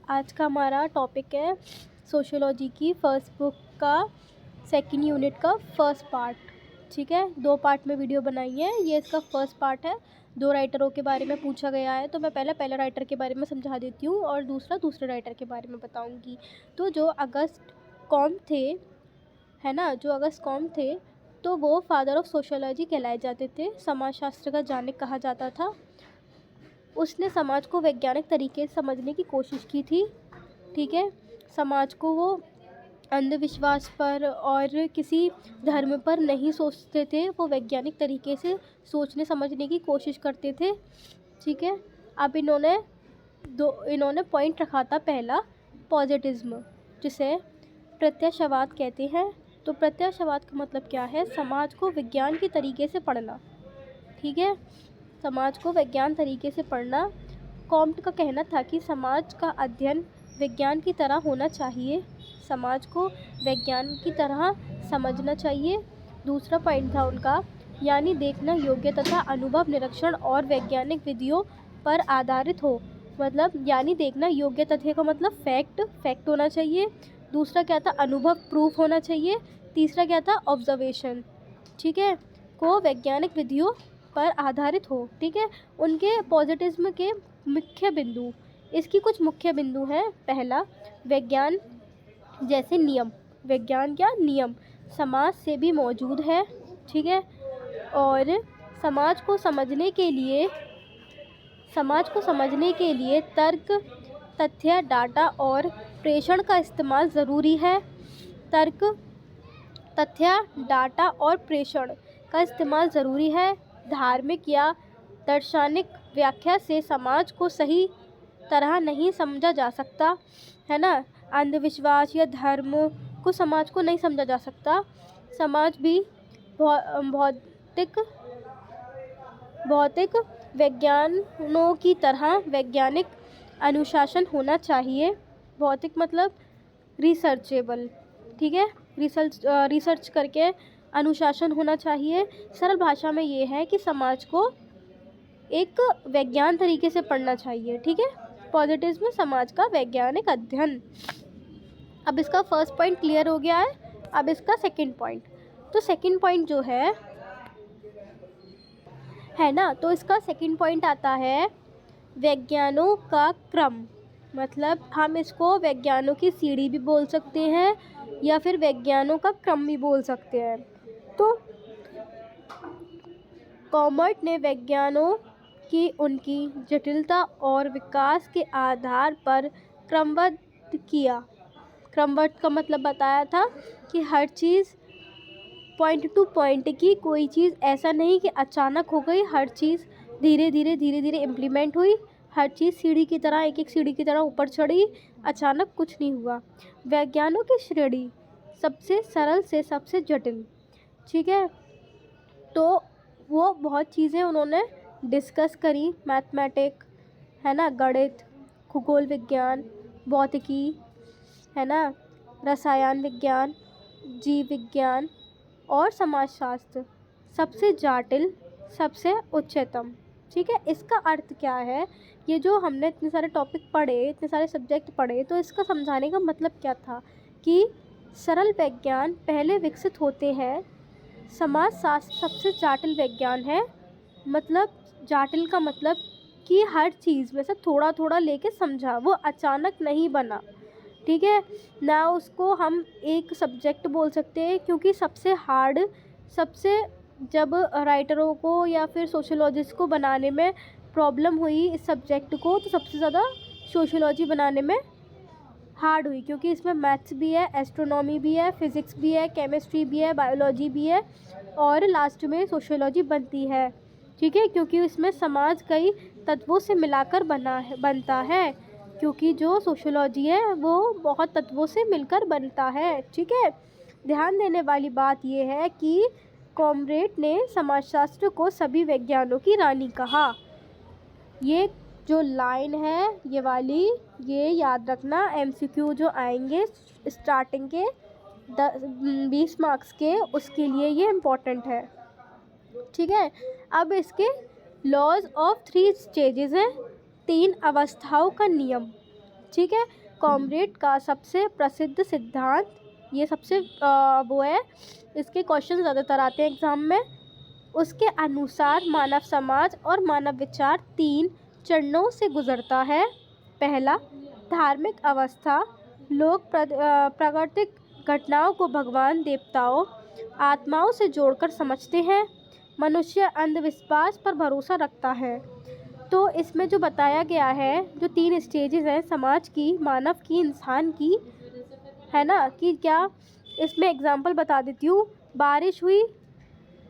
आज का हमारा टॉपिक है सोशियोलॉजी की फर्स्ट बुक का सेकंड यूनिट का फर्स्ट पार्ट। ठीक है, 2 पार्ट में वीडियो बनाई है। ये इसका फर्स्ट पार्ट है। 2 राइटरों के बारे में पूछा गया है, तो मैं पहले राइटर के बारे में समझा देती हूँ और दूसरे राइटर के बारे में बताऊँगी। तो जो अगस्त कॉम्ट थे, है ना, जो अगस्त कॉम्ट थे तो वो फादर ऑफ सोशियोलॉजी कहलाए जाते थे। समाजशास्त्र का जनक कहा जाता था। उसने समाज को वैज्ञानिक तरीके से समझने की कोशिश की थी। ठीक है, समाज को वो अंधविश्वास पर और किसी धर्म पर नहीं सोचते थे, वो वैज्ञानिक तरीके से सोचने समझने की कोशिश करते थे। ठीक है, अब इन्होंने पॉइंट रखा था पहला, पॉजिटिज्म, जिसे प्रत्यक्षवाद कहते हैं। तो प्रत्यक्षवाद का मतलब क्या है? समाज को विज्ञान के तरीके से पढ़ना। ठीक है, समाज को वैज्ञान तरीके से पढ़ना। कॉम्ट का कहना था कि समाज का अध्ययन विज्ञान की तरह होना चाहिए, समाज को विज्ञान की तरह समझना चाहिए। दूसरा पॉइंट था उनका, यानी देखना योग्य तथा अनुभव निरीक्षण और वैज्ञानिक विधियों पर आधारित हो। मतलब यानी देखना योग्य तथ्य का मतलब फैक्ट होना चाहिए। दूसरा क्या था? अनुभव, प्रूफ होना चाहिए। तीसरा क्या था? ऑब्जर्वेशन। ठीक है, को वैज्ञानिक विधियों पर आधारित हो। ठीक है, उनके पॉजिटिज्म के मुख्य बिंदु, इसकी कुछ मुख्य बिंदु हैं। पहला, विज्ञान जैसे नियम। विज्ञान क्या? नियम समाज से भी मौजूद है। ठीक है, और समाज को समझने के लिए तर्क, तथ्य, डाटा और प्रेषण का इस्तेमाल ज़रूरी है। तर्क, तथ्य, डाटा और प्रेषण का इस्तेमाल ज़रूरी है। धार्मिक या दार्शनिक व्याख्या से समाज को सही तरह नहीं समझा जा सकता, है ना। अंधविश्वास या धर्म को समाज को नहीं समझा जा सकता। समाज भी भौतिक विज्ञानों की तरह वैज्ञानिक अनुशासन होना चाहिए। भौतिक मतलब रिसर्चेबल। ठीक है, रिसर्च करके अनुशासन होना चाहिए। सरल भाषा में ये है कि समाज को एक वैज्ञान तरीके से पढ़ना चाहिए। ठीक है, पॉजिटिज्म समाज का वैज्ञानिक अध्ययन। अब इसका फर्स्ट पॉइंट क्लियर हो गया है। अब इसका सेकंड पॉइंट, तो सेकंड पॉइंट जो है ना, तो इसका सेकंड पॉइंट आता है वैज्ञानों का क्रम। मतलब हम इसको वैज्ञानों की सीढ़ी भी बोल सकते हैं या फिर वैज्ञानों का क्रम भी बोल सकते हैं। तो कॉमर्ट ने वैज्ञानों की उनकी जटिलता और विकास के आधार पर क्रमबद्ध किया। क्रमबद्ध का मतलब बताया था कि हर चीज़ पॉइंट टू पॉइंट की, कोई चीज़ ऐसा नहीं कि अचानक हो गई, हर चीज़ धीरे धीरे इम्प्लीमेंट हुई। हर चीज़ सीढ़ी की तरह, एक सीढ़ी की तरह ऊपर चढ़ी, अचानक कुछ नहीं हुआ। वैज्ञानों की श्रेणी सबसे सरल से सबसे जटिल। ठीक है, तो वो बहुत चीज़ें उन्होंने डिस्कस करी। मैथमेटिक, है ना, गणित, खगोल विज्ञान, भौतिकी, है ना, रसायन विज्ञान, जीव विज्ञान और समाजशास्त्र सबसे जटिल, सबसे उच्चतम। ठीक है, इसका अर्थ क्या है? ये जो हमने इतने सारे टॉपिक पढ़े, इतने सारे सब्जेक्ट पढ़े, तो इसका समझाने का मतलब क्या था कि सरल विज्ञान पहले विकसित होते हैं। समाजशास्त्र सबसे जटिल विज्ञान है। मतलब जटिल का मतलब कि हर चीज़ में से थोड़ा थोड़ा लेके समझा, वो अचानक नहीं बना। ठीक है ना, उसको हम एक सब्जेक्ट बोल सकते हैं, क्योंकि सबसे जब राइटरों को या फिर सोशियोलॉजिस्ट को बनाने में प्रॉब्लम हुई इस सब्जेक्ट को, तो सबसे ज़्यादा सोशियोलॉजी बनाने में हार्ड हुई, क्योंकि इसमें मैथ्स भी है, एस्ट्रोनॉमी भी है, फिज़िक्स भी है, केमिस्ट्री भी है, बायोलॉजी भी है और लास्ट में सोशियोलॉजी बनती है। ठीक है, क्योंकि इसमें समाज कई तत्वों से मिलाकर बनता है, क्योंकि जो सोशियोलॉजी है वो बहुत तत्वों से मिलकर बनता है। ठीक है, ध्यान देने वाली बात ये है कि कॉमरेड ने समाजशास्त्र को सभी विज्ञानों की रानी कहा। ये जो लाइन है ये वाली, ये याद रखना, MCQ जो आएंगे स्टार्टिंग के 20 मार्क्स के, उसके लिए ये इम्पोर्टेंट है। ठीक है, अब इसके लॉज ऑफ 3 स्टेजेस हैं, 3 अवस्थाओं का नियम। ठीक है। कॉमरेड का सबसे प्रसिद्ध सिद्धांत, ये सबसे वो है, इसके क्वेश्चन ज़्यादातर आते हैं एग्ज़ाम में। उसके अनुसार मानव समाज और मानव विचार 3 चरणों से गुजरता है। पहला, धार्मिक अवस्था। लोग प्राकृतिक घटनाओं को भगवान, देवताओं, आत्माओं से जोड़कर समझते हैं। मनुष्य अंधविश्वास पर भरोसा रखता है। तो इसमें जो बताया गया है, जो 3 स्टेजेस हैं समाज की, मानव की, इंसान की, है ना, कि क्या इसमें एग्जांपल बता देती हूँ। बारिश हुई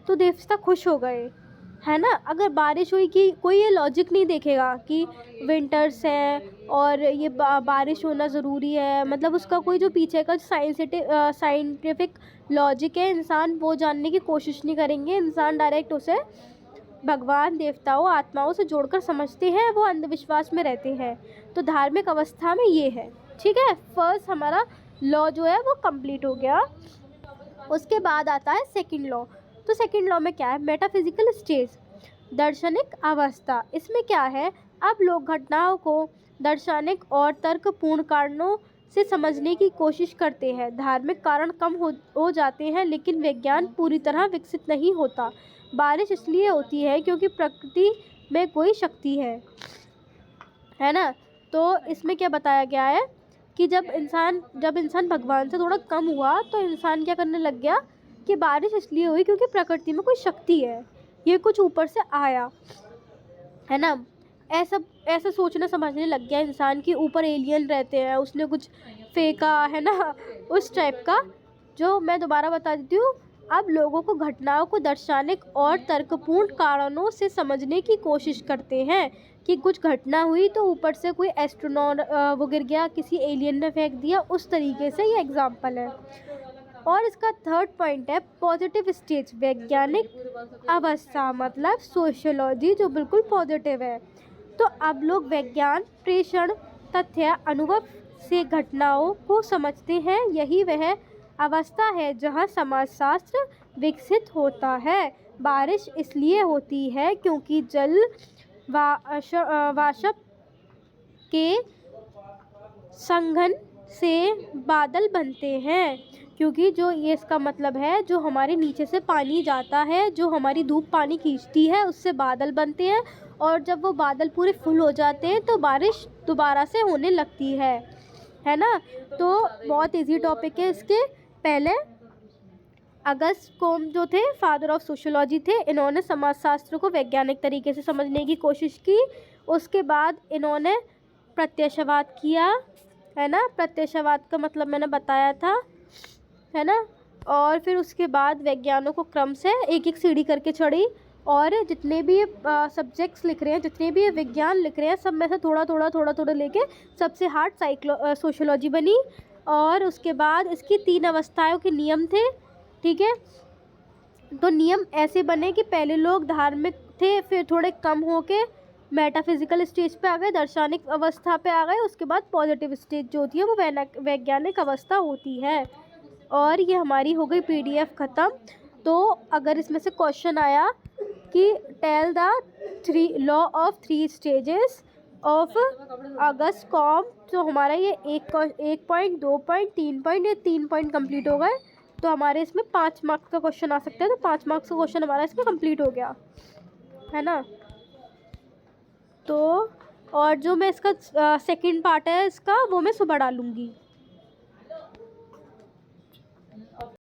तो देवता खुश हो गए, है ना। अगर बारिश हुई कि कोई ये लॉजिक नहीं देखेगा कि विंटर्स हैं और ये बारिश होना ज़रूरी है, मतलब उसका कोई जो पीछे का साइंटिफिक लॉजिक है, इंसान वो जानने की कोशिश नहीं करेंगे। इंसान डायरेक्ट उसे भगवान, देवताओं, आत्माओं से जोड़कर समझते हैं, वो अंधविश्वास में रहते हैं। तो धार्मिक अवस्था में ये है, ठीक है। फर्स्ट हमारा लॉ जो है वो कंप्लीट हो गया। उसके बाद आता है सेकंड लॉ। तो सेकंड लॉ में क्या है, मेटाफिजिकल स्टेज, दार्शनिक अवस्था। इसमें क्या है, अब लोग घटनाओं को दार्शनिक और तर्कपूर्ण कारणों से समझने की कोशिश करते हैं। धार्मिक कारण कम हो जाते हैं, लेकिन विज्ञान पूरी तरह विकसित नहीं होता। बारिश इसलिए होती है क्योंकि प्रकृति में कोई शक्ति है ना। तो इसमें क्या बताया गया है कि जब इंसान भगवान से थोड़ा कम हुआ तो इंसान क्या करने लग गया कि बारिश इसलिए हुई क्योंकि प्रकृति में कोई शक्ति है, ये कुछ ऊपर से आया, है ना। ऐसा सोचना समझने लग गया इंसान कि ऊपर एलियन रहते हैं, उसने कुछ फेंका, है ना, उस टाइप का। जो मैं दोबारा बता देती हूँ, अब लोगों को घटनाओं को दार्शनिक और तर्कपूर्ण कारणों से समझने की कोशिश करते हैं कि कुछ घटना हुई तो ऊपर से कोई एस्ट्रोनॉट वो गिर गया, किसी एलियन ने फेंक दिया, उस तरीके से ये एग्जाम्पल है। और इसका थर्ड पॉइंट है पॉजिटिव स्टेज, वैज्ञानिक अवस्था, मतलब सोशियोलॉजी, जो बिल्कुल पॉजिटिव है। तो अब लोग विज्ञान, प्रेषण, तथ्य, अनुभव से घटनाओं को समझते हैं। यही वह अवस्था है जहाँ समाजशास्त्र विकसित होता है। बारिश इसलिए होती है क्योंकि जल वाष्प के संघन से बादल बनते हैं। क्योंकि जो ये इसका मतलब है, जो हमारे नीचे से पानी जाता है, जो हमारी धूप पानी खींचती है, उससे बादल बनते हैं। और जब वो बादल पूरे फुल हो जाते हैं तो बारिश दोबारा से होने लगती है ना। तो बहुत इजी टॉपिक है। इसके पहले अगस्त कोम जो थे, फादर ऑफ सोशियोलॉजी थे, इन्होंने समाजशास्त्र को वैज्ञानिक तरीके से समझने की कोशिश की। उसके बाद इन्होंने प्रत्यक्षवाद किया, है ना। प्रत्यक्षवाद का मतलब मैंने बताया था, है ना। और फिर उसके बाद वैज्ञानों को क्रम से एक एक सीढ़ी करके चढ़ी, और जितने भी सब्जेक्ट्स लिख रहे हैं, जितने भी विज्ञान लिख रहे हैं, सब में से थोड़ा थोड़ा लेके सबसे हार्ड सोशियोलॉजी बनी। और उसके बाद इसकी 3 अवस्थाओं के नियम थे, ठीक है। तो नियम ऐसे बने कि पहले लोग धार्मिक थे, फिर थोड़े कम होके मेटाफिजिकल स्टेज पे आ गए, दार्शनिक अवस्था पे आ गए। उसके बाद पॉजिटिव स्टेज जो होती है वो वैज्ञानिक अवस्था होती है। और ये हमारी हो गई PDF ख़त्म। तो अगर इसमें से क्वेश्चन आया कि tell the 3 law of 3 stages of Auguste Comte, तो हमारा ये 1 पॉइंट, 2 पॉइंट, 3 पॉइंट, ये 3 पॉइंट कंप्लीट हो गए। तो हमारे इसमें 5 मार्क्स का क्वेश्चन आ सकता है। तो 5 मार्क्स का क्वेश्चन हमारा इसमें कंप्लीट हो गया, है ना। तो और जो मैं इसका सेकंड पार्ट है इसका, वो मैं सुबह डालूँगी।